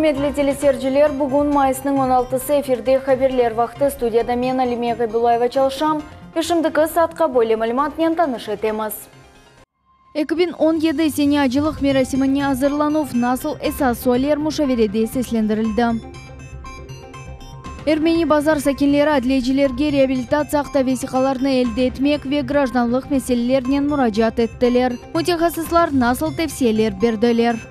Құрметлі телесерджилер, бүгін майысының 16-сы эфирде хаберлер вақты студияда мен Алимия Гайбулаева чалшам. Пешімдікі сатқа бөлі мәліматнен таныш етеміз. 2017 сене ажылық мерасиміне азырланув насыл эсасуалер мушавереде сеслендірілді. Эрмени базар сакинлері адлейчилерге реабилитация весиқаларны элде етмек ве гражданлық меселелерінен мұражат еттілер. Мутехасыслар насыл тевселер берділер.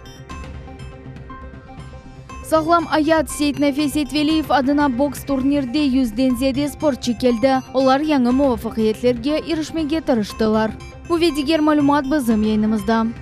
Сағлам Аят Сейтнафес Етвелиев адына бокс турнирде 100-ден зиеде спортчы келді. Олар яңы муафақиетлерге ирішмеге тырыштылар. Бұл ведігер малумат бізім ейнімізді.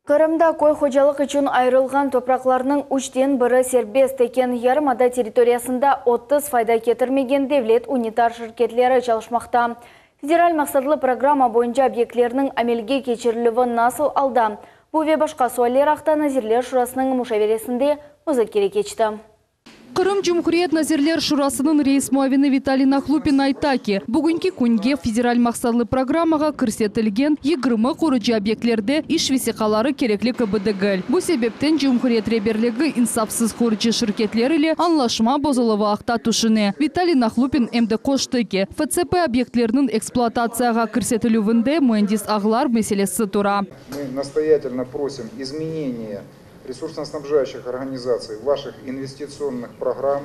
Қырымда кой хожалық үшін айрылған топрақларының 3-тен бірі сербест екен. Ярымада территориясында 30 файда кетірмеген девлет унитар шirketlері çalışмақта. Федераль мақсадлы программа бойынша объектлерінің әмелге кечірілігі насыл алда. Бұл ве башқа суалер ақта Назирлер Шурасының мұшавересінде өзі керек кечті. Қырым Жұмхуриет Назирлер Шурасының рейс муавины Виталий Нахлупин айтаки. Бүгінгі күнге федераль мақсадлы программаға кірсетілген 20 қорыжы объектлерде иш весиқалары керекли кбдгіл. Бұл себептен Жұмхуриет реберлігі инсапсыз қорыжы шirketleriyle анлашма бозылығы ақта тушыны. Виталий Нахлупин әмді қоштыки. ФЦП объектлерінің эксплуатацияға кірсетілуінде mühendis ағылар мәселесі тұра. Мы настоятельно просим изменения ресурсно-снабжающих организаций, ваших инвестиционных программ.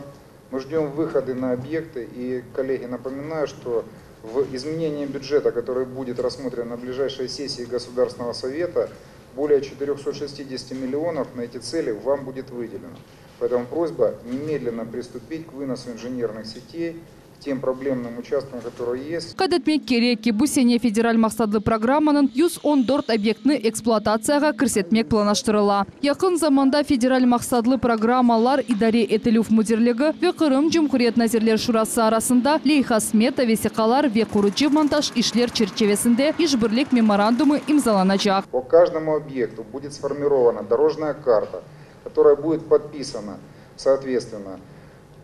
Мы ждем выходы на объекты. И, коллеги, напоминаю, что в изменении бюджета, который будет рассмотрен на ближайшей сессии Государственного совета, более 460 миллионов на эти цели вам будет выделено. Поэтому просьба немедленно приступить к выносу инженерных сетей тем проблемным участкам, которые есть. Кадетмек кереки bu sene federal maqsadlı programmanın 114 obyektini eksploatatsiyaga kirsetmek planlaştırıla. Yakın zamanda federal maqsadlı programmalar idare etiluf müdürlüğü ve Kırım Cumhuriyet Nazirler Şurası arasında leyha smeta vesiqalar ve kurucu montaj işler çerçevesinde işbirlik меморандумы imzalanacak. По каждому объекту будет сформирована дорожная карта, которая будет подписана, соответственно,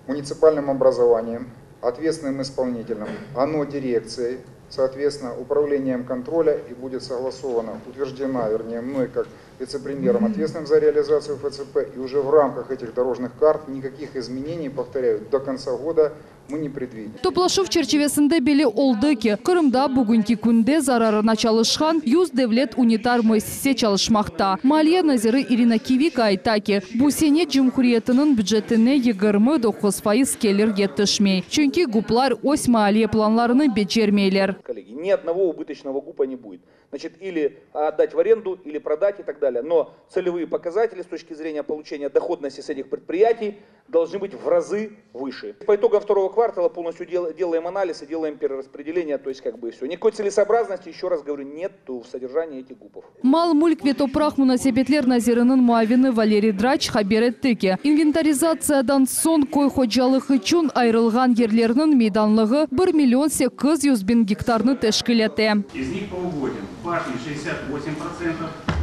муниципальным образованием, ответственным исполнителем, ОНО дирекцией, соответственно, управлением контроля и будет согласована, утверждена, вернее, мной как вице-премьером, ответственным за реализацию ФЦП. И уже в рамках этих дорожных карт никаких изменений, повторяю, до конца года мы не предвидим. Топлашув çerçevesinde beli oldu ki, Kırım'da bugünkü günde zararına çalışan 100 devlet unitar müessese çalışmakta. Maliye Naziri Irina Kivik ayta ki, bu sene Cumhuriyetinin büdjetine 29% gelir yetişmey. Çünkü guplar os maliye planlarını becermeyler. Коллеги, ни одного убыточного ГУПа не будет. Значит, или отдать в аренду, или продать и так далее. Но целевые показатели с точки зрения получения доходности с этих предприятий должны быть в разы выше. По итогам второго квартала полностью делаем анализ и делаем перераспределение, то есть как бы все. Никакой целесообразности, еще раз говорю, нету в содержании этих ГУПов. Mal Mülk ve Toprak Münasebetler Nazirinin muavini Valeri Draç haber etti ki, inventarizatsiyadan son koy hocalığı için ayrılgan yerlerinin meydanlığı 1.800.000 gektarını teşkil etti. Из них по угодьям пашни 68%,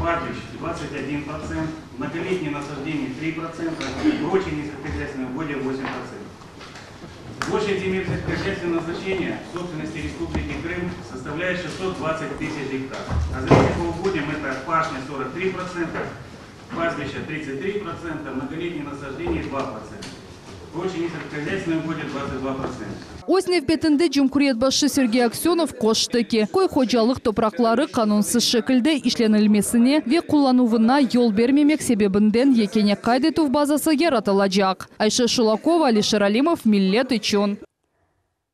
патлищ 21%, многолетние насаждения 3%, прочие низкохозяйственные угодья 8%. Площадь земель сельскохозяйственного назначения в собственности Республики Крым составляет 620 тысяч гектаров. А за по угодьям это пашня 43%, пастбища 33%, многолетние насаждения 2%. Прочие низкохозяйственные угодья 22%. Оснев бетінде Cumhuriyet başı Sergey Aksyonov koştu ki, koy hocalık toprakları kanunsuz şekilde işlenilmesine ve kullanuvuna yol vermemek sebebinden yekene kaydetuv bazası yaratılacak. Ayşe Şulakova, Alisher Alimov, Millet için.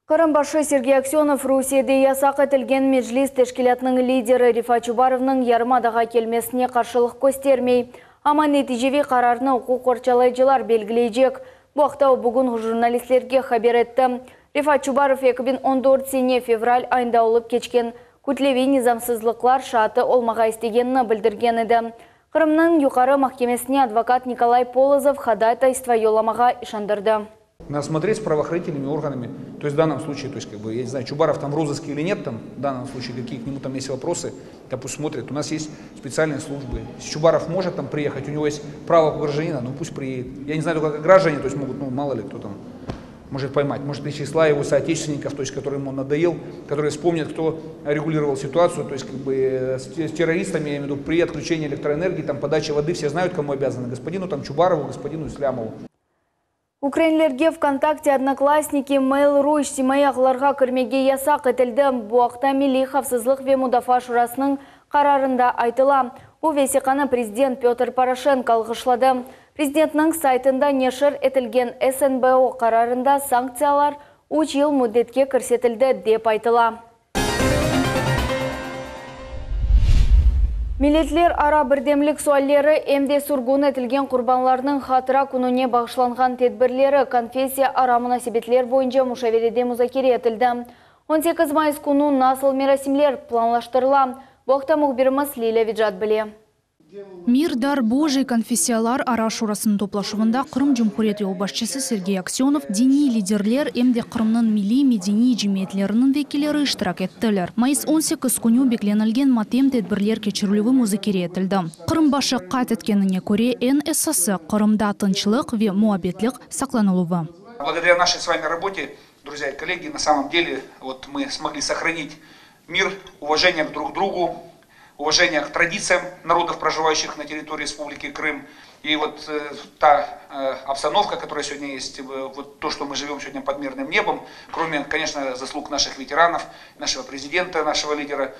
Kırım başı Sergey Aksyonov Rusiye'de yasak etilgen meclis teşkilatının lideri Rifat Çubarov'ның yarımadağa kelmesine karşılık göstermey. Ama neticevi kararını hukuk korçalayıcılar belgileyecek. Bu hafta bugün jurnalistlerge haber etti. Rifat Çubarov 2014 sene fevral ayında olup geçken kütlevi nizamsızlıklar şartı olmağa istegenini bildirgen edi. Kırım'nın yukarı mahkemesine advokat Nikolay Polozov ходатайство yolamağa işandırdı. Надо смотреть с правоохранительными органами. То есть в данном случае, то есть как бы, я не знаю, Чубаров там в розыске или нет, там в данном случае какие к нему там есть вопросы, да пусть смотрят. У нас есть специальные службы. Если Чубаров может там приехать, у него есть право гражданина, ну пусть приедет. Я не знаю, только как граждане, то есть могут, ну мало ли кто там может поймать, может из числа его соотечественников, то есть которым ему надоел, которые вспомнят, кто регулировал ситуацию, то есть как бы с террористами, я имею в виду, при отключении электроэнергии, там подаче воды, все знают, кому обязаны, господину там Чубарову, господину Ислямову. Украинлерге ВКонтакте, Одноклассники, Mail.ru иштимай ағыларға кірмеге ясақ етілді. Бұақта Милли Хавсызлық ве Мудафа Шурасының қарарында айтыла. Бұл весиқаны президент Петр Порошенко алғышлады. Президентнің сайтында нешір етілген СНБО қарарында санкциялар 3 ел мүддетке көрсетілді деп айтыла. Милетлер ара бірдемлік суаллері әмде сұрғын етілген құрбанларының хатыра күніне бағышланған тедбірлері конфессия ара мұнасибетлер бойынша мұшавереде музакире етілді. 18 майыс күні насыл мерасимлер планлаштырыла. Боқта мұғбіріміз Лиля Виджат біле. Мир, дар Божий конфессиялар ара шурасының топлашуында Қырым Жұмхурет елбашчысы Сергей Аксенов дини лидерлер әмде Қырымның милли медини жеметлерінің векилері иштирак еттілер. Майыс 18 күні бекленілген матем тедбірлер кечірілуі музыкере етілді. Қырым башы қайт еткеніне көре ең эссасы Қырымда тынчылық ве муабетлік сақланылуы. Благодаря нашей с вами работе, друзья и коллеги, на самом деле вот мы смогли сохранить мир, уважение друг к другу, уважение к традициям народов, проживающих на территории Республики Крым. И вот та обстановка, которая сегодня есть, вот то, что мы живем сегодня под мирным небом, кроме, конечно, заслуг наших ветеранов, нашего президента, нашего лидера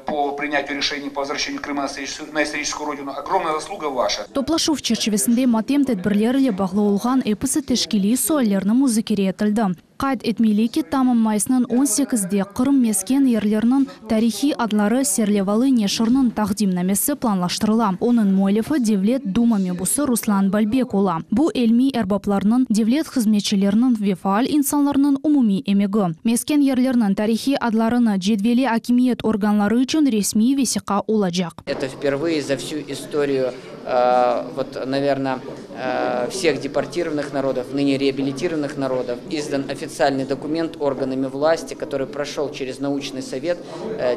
по принятию решений по возвращению Крыма на историческую родину, огромная заслуга ваша. Топлашу в чечевесінде матем тедбірлері бағлы олған эпісі тешкілі суаллерінің музыкере етілді. Қайт етмейліке тамым майсының 18-де Қырым мескен ерлерінің тарихи адлары серлевалы нешырның тақдимнамесі планлаштырыла. Оның муалифы Девлет Дума мебусы Руслан Бальбек ола. Бұл элми әрбапларының, Девлет қызметшілерінің вефаал инсанларының умуми эмегі. Мескен ерлерінің тарихи адларыны жедвели акимиет органлары үшін ресми весиқа олажақ. Это впервые за всю историю, наверное, всех депортированных народов, ныне реабилитированных народов, издан официальный документ органами власти, который прошел через научный совет.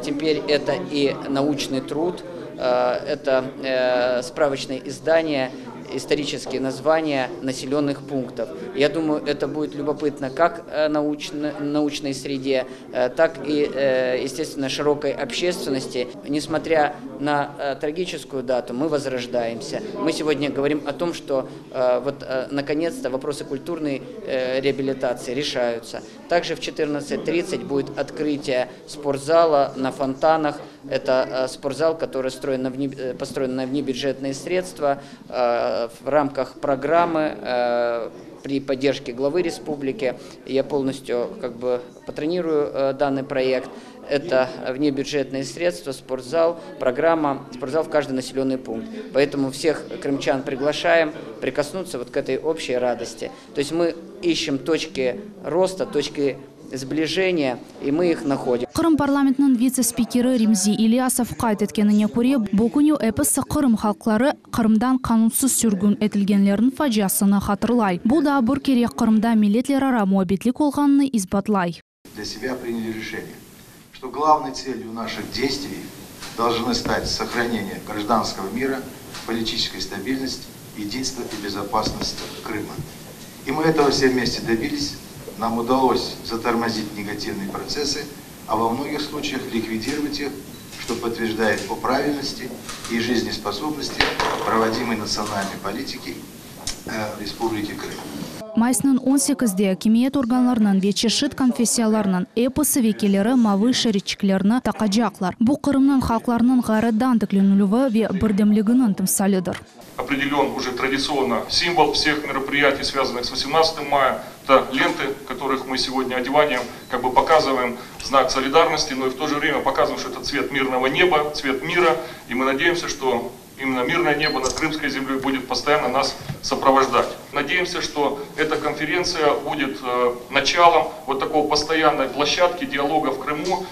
Теперь это и научный труд, это справочное издание, исторические названия населенных пунктов. Я думаю, это будет любопытно как научной среде, так и, естественно, широкой общественности. Несмотря на трагическую дату, мы возрождаемся. Мы сегодня говорим о том, что наконец-то вопросы культурной реабилитации решаются. Также в 14:30 будет открытие спортзала на Фонтанах. Это спортзал, который построен на внебюджетные средства в рамках программы при поддержке главы республики. Я полностью патронирую данный проект. Это внебюджетные средства, спортзал, программа, спортзал в каждый населенный пункт. Поэтому всех крымчан приглашаем прикоснуться к этой общей радости. То есть мы ищем точки роста, точки сближения, и мы их находим. Қырым парламентінің вице-спикері Римзи Ильясов қайт еткеніне көре, бұл күні эпісі Қырым халқлары Қырымдан қанунсыз сүргін етілгенлерін фажиясыны хатырлай. Бұл да бір керек Қырымда милетлер ара муабетлік олғанны избатлай. Для себя приняли решение, что главной целью наших действий должны стать сохранение гражданского мира, политической стабильности, единства и безопасности Крыма. И мы этого все вместе добились. Нам удалось затормозить негативные процессы, а во многих случаях ликвидировать их, что подтверждает о правильности и жизнеспособности проводимой национальной политики Республики Крым. Майсының 18-де кемиет органларынан вечешіт конфессияларынан эпосы векелері мавы шәречіклеріні тақаджақлар. Бұл Қырымның халқларының ғарыдан тікленулігі ве бірдемлігінің тымсалыдыр. Определен уже традиционно символ всех мероприятий, связанных с 18 мая. Это ленты, которых мы сегодня одеванием показываем знак солидарности, но и в то же время показываем, что это цвет мирного неба, цвет мира. И мы надеемся, что именно мирное небо над Крымской землей будет постоянно нас сопровождать. Надеемся, что эта конференция будет началом такого постоянной площадки диалога в Крыму,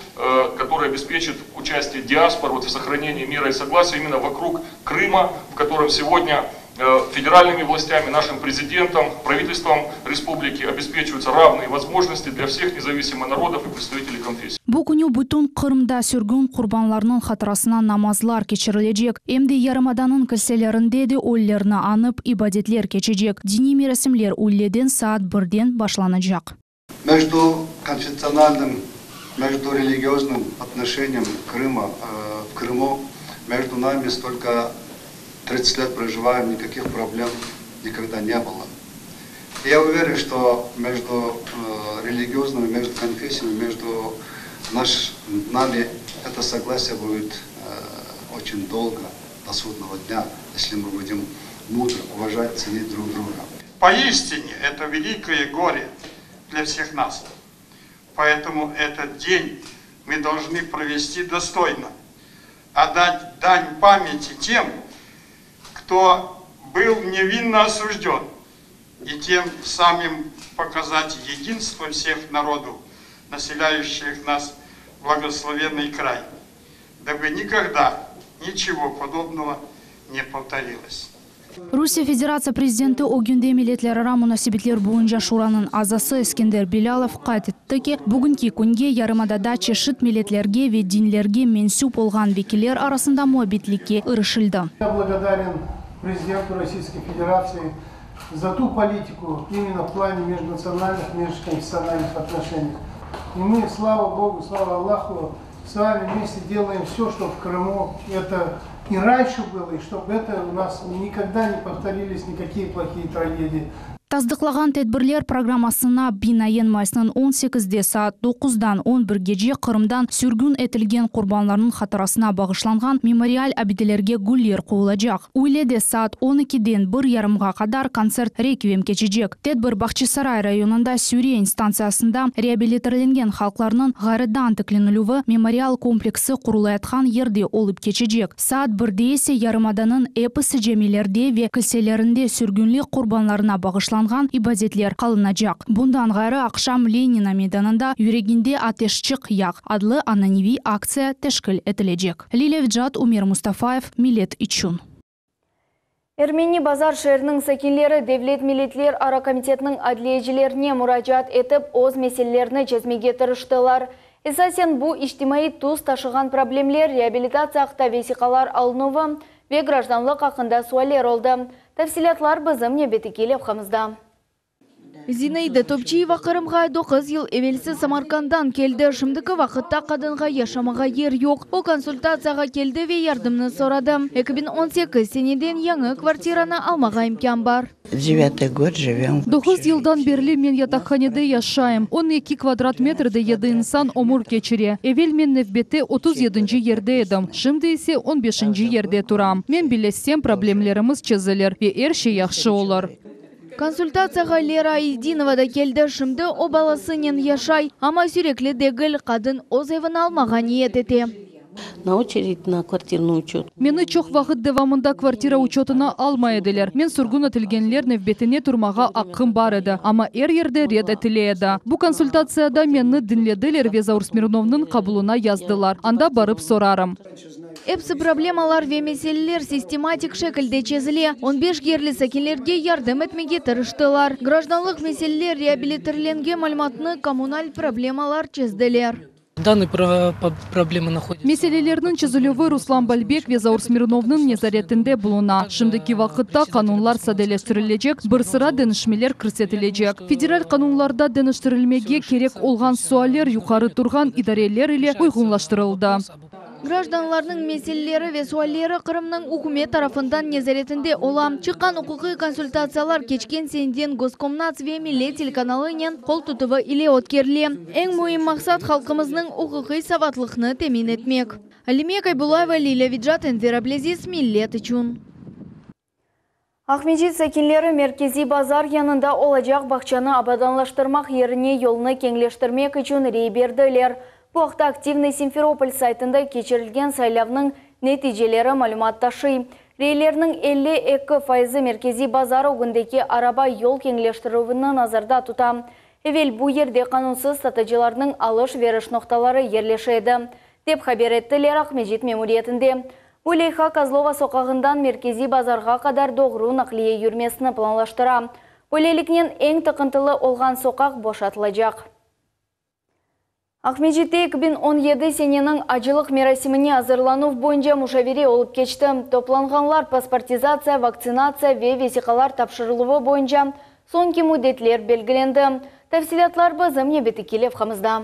который обеспечит участие диаспор в сохранении мира и согласия именно вокруг Крыма, в котором сегодня федеральными властями, нашим президентом, правительством республики обеспечиваются равные возможности для всех независимых народов и представителей конфессий. Бүгүнү бүтүн Кырымда сүргүн курбанларынын катарасына намазлар кечирилежек. Эмди Ярымаданын килселеринде де ойлоруна анып ибадетлер кечежек. Диний мерасимлер улледен саат 1-ден башланacak. Между конфессиональным, между религиозным отношением Крыма, в Крыму, между нами столько 30 лет проживаем, никаких проблем никогда не было. Я уверен, что между религиозными, между конфессиями, между нами это согласие будет очень долго, до судного дня, если мы будем мудро уважать, ценить друг друга. Поистине это великое горе для всех нас. Поэтому этот день мы должны провести достойно, отдать дань памяти тем, кто был невинно осужден, и тем самым показать единство всех народов, населяющих нас благословенный край, дабы никогда ничего подобного не повторилось. Русия Федерация президенті Огюнде милетлерара мунасибетлер буынжа шуранын азасы Искендер Билалов кайт этти, бүгүнки күнге Ярымадада чешит милетлерге ве динлерге менсуп болган векилер арасында муабитликке ырышылды. Я благодарен президенту Российской Федерации за ту политику именно в плане межнациональных, межконфессиональных отношений. И мы, слава Богу, слава Аллаху, с вами вместе делаем все, чтобы в Крыму это и раньше было, и чтобы это у нас никогда не повторились никакие плохие трагедии. Таздыклаган тедбирлер программасына бинайын майсынын 18-де саат 9-дан 11-ге Кырымдан сүргүн этилген курбанларынын катарасына багышланган мемориал абиделерге гүллер коюлажак. Уйледе саат 12-ден 1:30-га кадар концерт реквием кечежек. Тедбир Бакчысарай районунда Сюрейн станциясында реабилитирленген халкларынын гайрыдан текленилүүгө мемориал комплекси курулаткан жерде олуп кечежек. Саат 1-де эсе Ярымаданын эпосы жемилерде ве килселеринде сүргүнлүк курбанларына багышланган ибадетлер кылынажак. Бундан гайры акшам Ленина мейданында юрегинде атешчик як адлы аноними акция тешкил этилежек. Лилия Виджат, Умер Мустафаев, Милет Ичун. Эрмени базар шерінің сәкенлері Девлет милетлер ара комитетінің адлиежілеріне мұрачат етіп, оз меселелеріні чезмеге тырыштылар. Эсасен бу иштимаи туз ташыған проблемлер реабилитация ақта весиқалар алынуы ве гражданлық ақында суалер олды. Тәфсилатлар бізім небеті келіп қамызда. Зинаида Топчиева Кырымға 9 ел эвелсі Самаркандан келді. Шымдықы вақытта қадынға яшамаға ер yok. Ол консультацияға келді ве ярдымны сорады. 2018 сенеден яңы квартираны алмаға имкан бар. 9-й год живем. 9 елдан берлі мен ятақханеде яшайым. 12 квадрат метрді еді инсан омур кечіре. Эвел мен невбеті 37-ci ерде едім. Шымды есе 15-ci ерде турам. Мен білесем проблемлеріміз чезілер. Ве ерші яқшы олар. Консультацияға Лера Айдинова да келді. Шымды о баласынен яшай, ама сүреклі дегіл қадын оз евін алмаға ниет ете. На очередь на квартирный учет. Мені чоқ вақыт девамында квартира учетына алмай еділер. Мен сүргін етілгенлер невбетіне турмаға аққым бар еді, ама ер-ерде ред етіледі. Бұл консультацияда мені дінледілер Везаур Смирновның қабылына яздылар. Анда барып сорарым. Эпсы проблемалар ве меселелер систематик шекілде чезіле. 15 герлі сәкенлерге ярдым етмеге тырыштылар. Гражданлық меселелер реабилитирленге малматны коммуналь проблемалар чезділер. Данные проблемы находятся. Меселелерінің чезілуі Руслан Бальбек Везаур Смирновның незаретінде бұлына. Шымдыки вақытта қанунлар сәделештірілежек, бір sıra дәнішмелер кірсетілежек. Федераль қанунларда дәніштерілмеге керек олған суалер юқары тұрған идарелер иле ұйғынлаштырылды. Гражданларның меселелері ве суаллері Қырымның үкімет тарафындан незаретінде олам. Чыққан ұқықы консультациялар кечкен сенден Госкомнац ве Милет телеканалынен қол тұтывы иле өткерле. Ең мұйым мақсат халқымызның ұқықы саватлықны темин етмек. Алимия Кайбулаева, Лилия Виджат, Энвера Блезис, Милет Ичун. Ахмеджит сәкенлері меркези базар янында олажақ бақчаны абаданлаштырмақ еріне еліні кеңлештірмек үшін рейберділер. Бұл вақытта активный Симферополь сайтында кечірілген сайлавның нәтижелері малуматташы. Рейлерінің 52% меркези базар оғындеке араба ел кеңлештіруіні назарда тұтам. Эвел бұл ерде қанунсыз сатыжыларының алыш-веріш ноқталары ерлешеді, деп хабер еттілер Ахмеджит мемуриетінде. Улейха Козлова соқағындан меркези базарға қадар доғыру нақлие юрмесіні планлаштыра. Улейлікнен ең тықынтылы олған соқақ бошатылacak. Ахмеджетте 2017 сененің ажылық мерасиміне азырланув бойынша мушавири олып кечті. Топланғанлар паспортизация, вакцинация ве весиқалар тапшырылуы бойынша сонки мудетлер белгіленді. Тәфсилатлар бізім ебеті келев қамызда.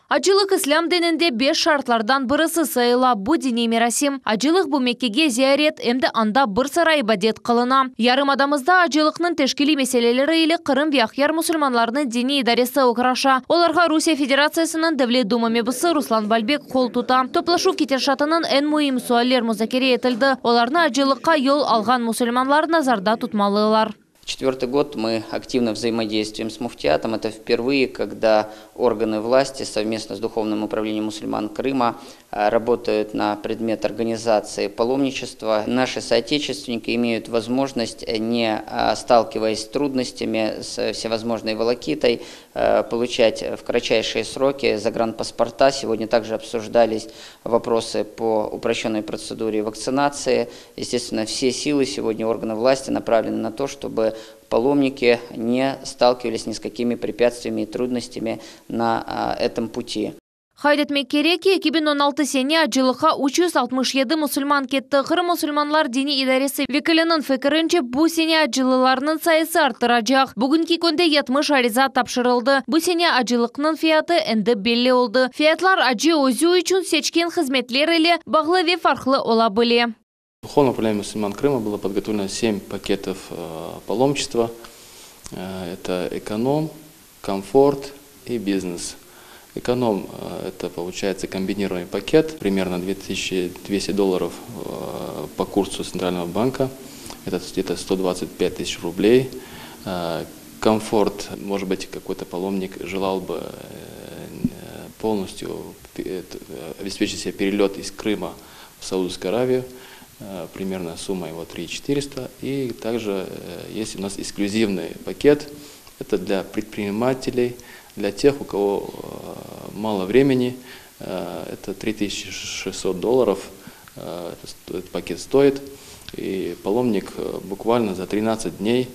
Ажылық ислам дінінде 5 шартлардан бірісі сайыла бұ діни мерасим. Ажылық бұ Меккеге зиярет әмді анда бір сарай ибадет қылына. Ярым адамызда ажылықның тешкілі меселелері или Қырым вяхяр мұсылманларының діни идаресі оқыраша. Оларға Русия Федерациясының Дәвлет Дума мебісі Руслан Бальбек қол тута. Топлашу кетершатының ән мұйым суалер музакере етілді. Оларны ажылыққа ел алған мұсылманлар назарда тұтмалылар. 4-й год мы активно взаимодействуем с муфтиатом. Это впервые, когда органы власти совместно с Духовным управлением мусульман Крыма работают на предмет организации паломничества. Наши соотечественники имеют возможность, не сталкиваясь с трудностями, с всевозможной волокитой, получать в кратчайшие сроки загранпаспорта. Сегодня также обсуждались вопросы по упрощенной процедуре вакцинации. Естественно, все силы сегодня органов власти направлены на то, чтобы паломники не сталкивались ни с какими препятствиями и трудностями на этом пути. Хайдет Меккереки 2016 сене ажылыға 367 мұсылман кетті. Қырым мұсылманлар дини идаресі векілінің фекірінше бұ сене ажылыларының сайысы артырачақ. Бүгінгі күнде 70 ариза тапшырылды. Бұ сене ажылықның фияты әнді белі олды. Фиятлар ажы өзі үшін сечкен қызметлер елі бағлы ве фарқлы ола біле. Духовное управление мусульман Крыма было подготовлено 7 пакетов паломничества. Это эконом, комфорт и бизнес. Эконом – это получается комбинированный пакет, примерно $2200 по курсу Центрального банка. Это где-то 125 тысяч рублей. Комфорт, может быть, какой-то паломник желал бы полностью обеспечить себе перелет из Крыма в Саудовскую Аравию. Примерно сумма его 3400. И также есть у нас эксклюзивный пакет. Это для предпринимателей, для тех, у кого мало времени. Это $3600 этот пакет стоит. И паломник буквально за 13 дней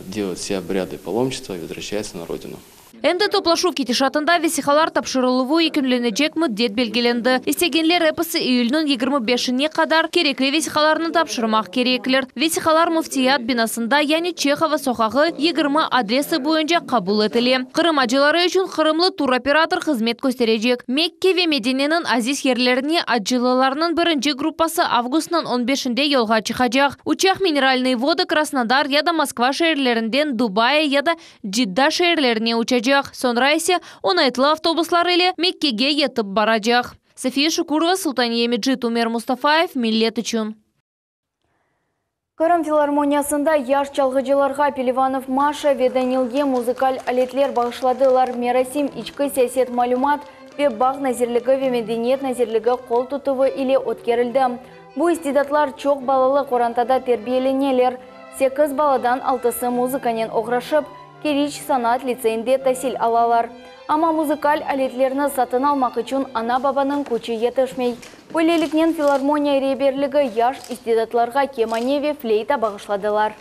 делает все обряды паломничества и возвращается на родину. Әнді топлашу кетешатында весихалар тапшырылуы екінленecek мүддет белгіленді. Истегенлер эпісі июльнің 25-не қадар керекли весихаларны тапшырмақ кереклер. Весихалар муфтият бинасында, яғни Чехова соқағы 20 адресы бойынша қабыл етіле. Қырым ажылары үшін қырымлы туроператор қызмет көстережек. Мекке ве Мединенің азиз ерлеріне ажылыларының бірінші группасы августның 15-нде елға чықажақ. Учақ минеральный воды Краснодар яда Москва шehirlerinden Дубай яда Джидда шehirlerine учажақ. Sonra ise onaytlı avtobuslar ile Mekke'ge yetip baracak. Safiye Şukurova, Sultaniye Меджид, Умер Мустафаев, Millet üçün. Кырым филармониясында яш çalgıcılarga Пеливанов Маша ve Данилге музыкаль алетлер bağışladılar. Мерасим içki siyaset malumat ve bağ nazirligi ve medeniyet nazirligi kol tutuvu ile ötkerildi. Bu istidatlar çok balalı Korantada terbiyelenyeler. 8 baladan 6'sı muzikanen oğraşıp, Keriç sanat liseyinde tahsil alalar. Ama muzikal aletlerini satın almak için ana babanın kuçu yetişmey. Böylelikten filarmoniya rehberligi yaş istidatlarga kemane ve fleyta bağışladılar.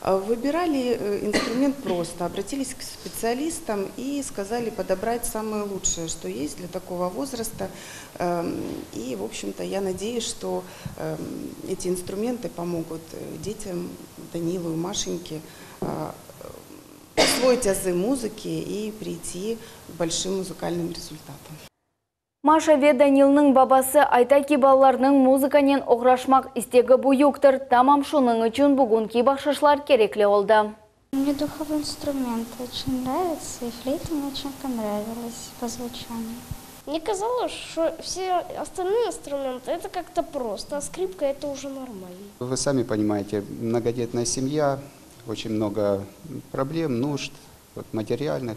Выбирали инструмент просто, обратились к специалистам и сказали подобрать самое лучшее, что есть для такого возраста. И, в общем-то, я надеюсь, что эти инструменты помогут детям, Данилу и Машеньке, освоить азы музыки и прийти к большим музыкальным результатам. Маша ve Данилның бабасы айта ки балаларның музыканен оғрашмақ истегі бұйуктыр. Тамам шуның үшін бүгінгі бақшышлар кереклі олды. Мне духовой инструмент очень нравится, и флейта мне очень понравилась по звучанию. Мне казалось, что все остальные инструменты это как-то просто, а скрипка это уже нормально. Вы сами понимаете, многодетная семья, очень много проблем, нужд материальных.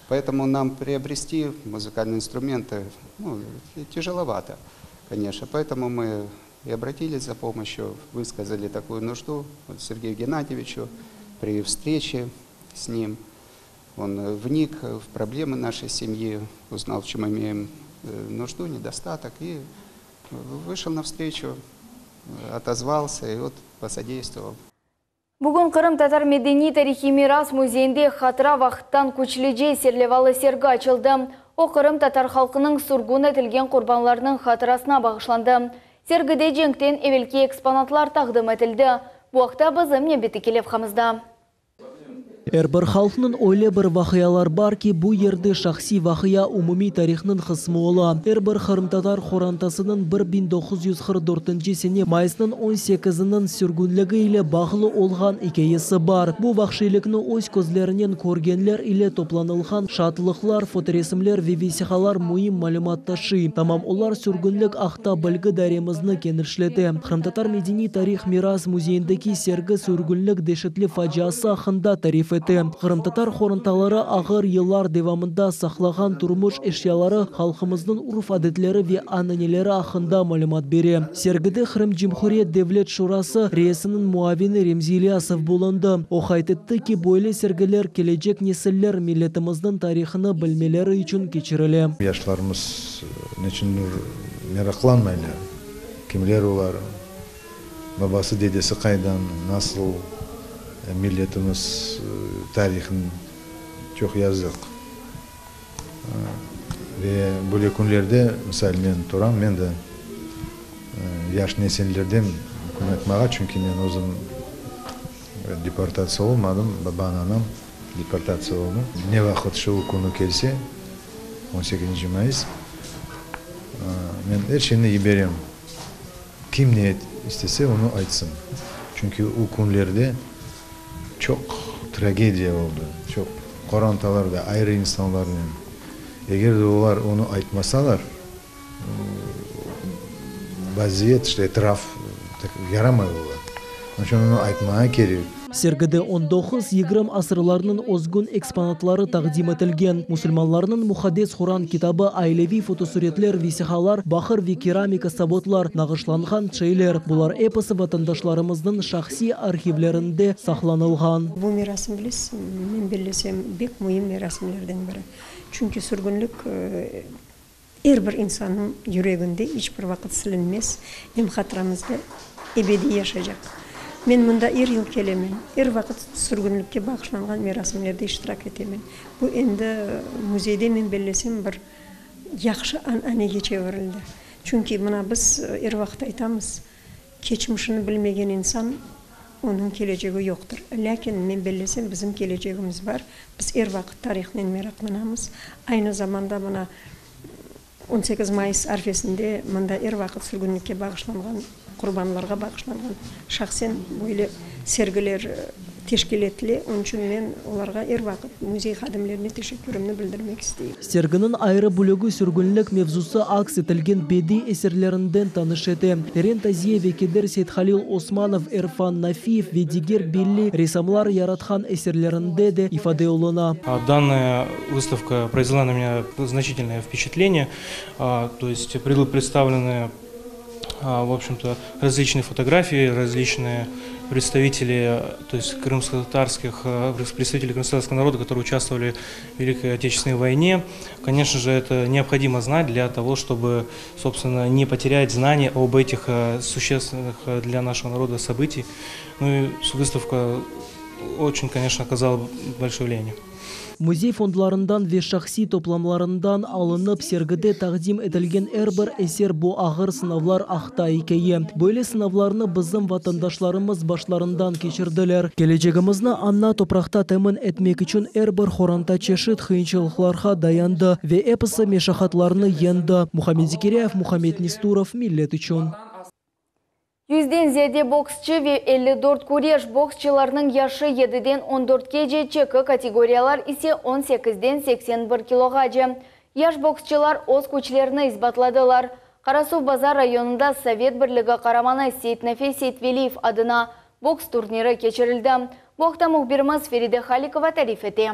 Поэтому нам приобрести музыкальные инструменты тяжеловато, конечно. Поэтому мы и обратились за помощью, высказали такую нужду Сергею Геннадьевичу при встрече с ним. Он вник в проблемы нашей семьи, узнал, в чем мы имеем нужду, недостаток, и вышел навстречу, отозвался и вот посодействовал. Бүгін Қырым татар медени тарихи мирас музейінде хатыра вақыттан күчлі серлевалы сергі açılды. О Қырым татар халқының сұрғын етілген құрбанларының хатырасына бағышланды. Сергіде жеңктен евелке экспонатлар тағдым етілді. Бұл уақытта бізім небеті келеп қамызда. Әрбір халқының ойлы бір вақиялар бар ки, бұл ерді шақси вақия умуми тарихның қысмы ола. Әрбір Қырым-татар хорантасының 1944 сене майысының 18-інің сүргінлігі иле бағылы олған икейесі бар. Бұл вақшилікні өз көзлерінен көргенлер иле топланылған шатылықлар, фоторесімлер, вивисихалар мұйым малюматташы. Тамам олар сүргінлік ақта білгі дәремізні кеніршлеті. Қырым-татар медени тарих мирас музейіндегі сергі сүргінлік дешетлі фажасы ақында тариф Қырым-татар хорынталары ағыр еллар девамында сақлаған тұрмыш эшялары халқымыздың урф әдетлері ве ананелері ақында малюмат бере. Сергіде Қырым Жемхуриет Девлет Шурасы рейсінің муавини Ремзи Ильясов болынды. Оқайтетті ки бойлы сергілер келечек несілер миллетіміздің тарихыны білмелері үшін кечірілі. Яшларымыз нечін мерақланмайлы. Кімлер олар, бабасы дедесі қайдан, насыл, milletimiz tarixini çok yazdık. Ve böyle günlerde misal men turam, men de yaş nesillerden hükümetmağa çünkü men özüm deportatsiya olmadım, baba anam deportatsiya oldu. Ne vakit şu konu kelse 18. Mayıs men her şeyini yiberem. Kim ne istese onu aytsın. Çünkü o günlerde çok tragediya oldu. Çok korantalarda ayrı insanların. Eğer de onlar onu aytmasalar, vaziyet işte etraf yaramay olur. Onun için onu aytmaya gerek. Сергіде 19-20 асырларының озгун экспонатлары тақдим етілген. Мұсылманларының Мухаддес Құран китабы, айлеви фотосуретлер, висихалар, бахыр ве керамика саботлар, нағышланған чейлер. Бұлар эпосы ватандашларымыздың шахси архивлерінде сақланылған. Бұл мерасым білес, мен білесем, бек мұйым мерасымлерден бірі. Чүнкі сүргінлік әрбір инсанның жүрегінде ешбір вақыт сілінмес, ем қатырамызды ebedi yaşayacak. Men munda yıl kelemen, vaqt sürgünlükке bağışlanған merasımlarda iştirak etemen. Bu endi muzeyde men bellesem bir yaxşı an'anaga çevrildi. Çünkü buna biz vaqt aytamiz, keçmişini bilmegen insan onun geleceği yoktur. Lakin men bellesem bizim geleceğimiz var. Biz vaqt tarixten meraklanamiz. Aynı zamanda buna 18 Mayıs arifesinde munda vaqt sürgünlükке bağışlanған құрбанларға бағышланған шақсен böyle sergiler teşkil etili. Onun için men оларға вақыт музей xadimlerine teşekkürümünü bildirmek isteyim. Serginin ayrı bölügü sürgünlük mevzusu aks etilgen bedi eserlerinden tanış eti. Eren Taziye ve Keder Seyithalil Osmanov, Erfan Nafiyev ve diğer belli resamlar yaratқан eserlerinde de ifade oluna. Данная выставка произвела на меня значительное впечатление. То есть представлены в общем-то, различные фотографии, различные представители, то есть представители крымско-татарского народа, которые участвовали в Великой Отечественной войне. Конечно же, это необходимо знать для того, чтобы, собственно, не потерять знания об этих существенных для нашего народа событий. Ну и выставка очень, конечно, оказала большое влияние. Музей фондларından ve şahsi toplamlarından alınıp sergide taqdim etilgen әрбір eser bu ağır sınavlar ақта икeye. Böyle sınavlarını bizim vatandaşlarımız başlarından geçirdiler. Geleceğimizni anna toprakta temin etmek için әрбір хорanta çeşit kıyınçılıklarga dayandı ve episi meşahatlarını yendi. Muhammed Zikiriyev, Muhammed Nisturov, millet için. 100'den ziyade boksçı ve 54 kureş boksçılarının yaşı 7'den 14'ke жетчі kategoriyalar ise 18'den 81 kilogaca. Yaş boksçılar öz güçlerini isbatladılar. Karasuv Bazar rayonunda Sovet Birliği Karamanı Seyit Nafi Seyitveliev adına boks turniri geçirildi. Bu hafta muhbirimiz Feride Halikova tarif etti.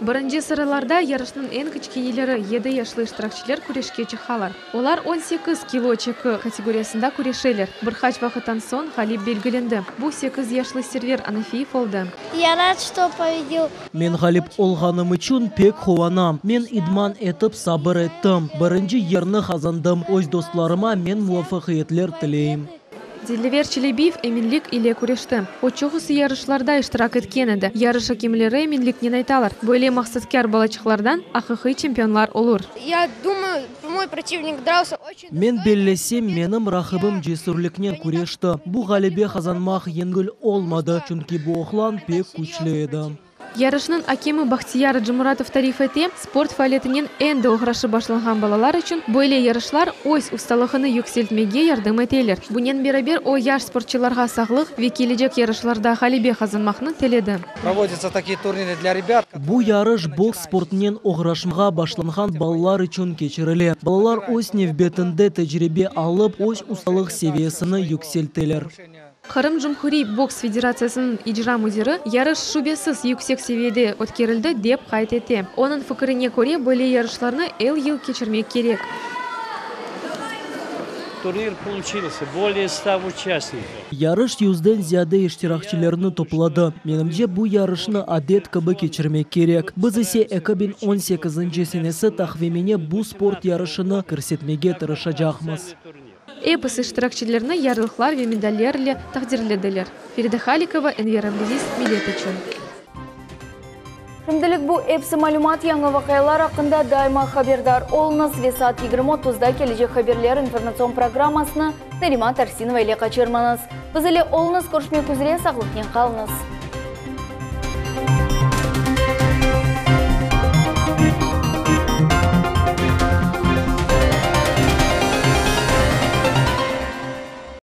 Бірінші сырыларда ярышның ең кішкенелері 7 яшлы штыракчылар күрешке чыққалар. Олар 18 кило чекі категориясында күрешелер. Bir haç вақыттан соң Халиб белгіленді. Бұл 8 яшлы сервер Анафиев олды. Я рад, что победил. Мен Халиб олғаным үшін пек хуанам. Мен идман етіп сабыр еттім. Бірінші ерні қазандым. Өз достарыма мен муафақиетлер тілейм. Дилевер Челебиев эминлик иле күрешті. Очоғысы ярышларда иштирак еткен еді. Ярыш хакимлері эминликнен айталар. Бөйле мақсаткар балачықлардан ақиқи чемпионлар олур. Я думаю, мой противник дрался очень... Мен беллесем, менім рахыбым жесурлікнен күрешті. Бұ ғалебе қазанмақ енгіл олмады, чүнки бұ оқлан пек күчлі еді. Ярышның акемі Бахтияр Джумуратов тариф ете, спорт фәлетінен әнді оғырашы башланған балалар үшін бөйле ярышлар өз ұсталығыны юкселтмеге ярдым етелер. Бұнен берабер о яш спортчыларға сағлық векележек ярышларда Халибе қазанмақны теледі. Проводятся такие турниры для ребят. Бұ ярыш бокс спортнен оғырашымға башланған балалар үшін кечірілі. Балалар өз невбетінде тәжірибе алып, өз ұсталық севесіні юкселтелер. Қырым Жұмхури бокс федерациясының ижра музирі ярыш шубесіз yüksek seviyede өткерілді деп қайт ете. Оның фікіріне көре бөле ярышларны ел кечірмек керек. Турнир получился, более 100 участников. Ярыш 100-ден зияде иштиракчыларны топлады. Менімде бұл ярышны адет кыбы кечірмек керек. Біз есе 2018 сенесі тақвимене бұл спорт ярышыны көрсетмеге тырышачақмыз. Эпос иштиракчыларны ярлыклар ве медальлерле тақдирледілер. Ферида Халикова, Энвер Аблизис, Милет үшін. Шымдылық бұл эпсі малюмат яңы вақайлар ақында дайма хабердар олыныз весат 20-30-да кележек хаберлер информацион программасыны Наримат Арсинова еле қачырманыз. Біз еле олыныз көршмек үзіре сақлықнен қалыныз.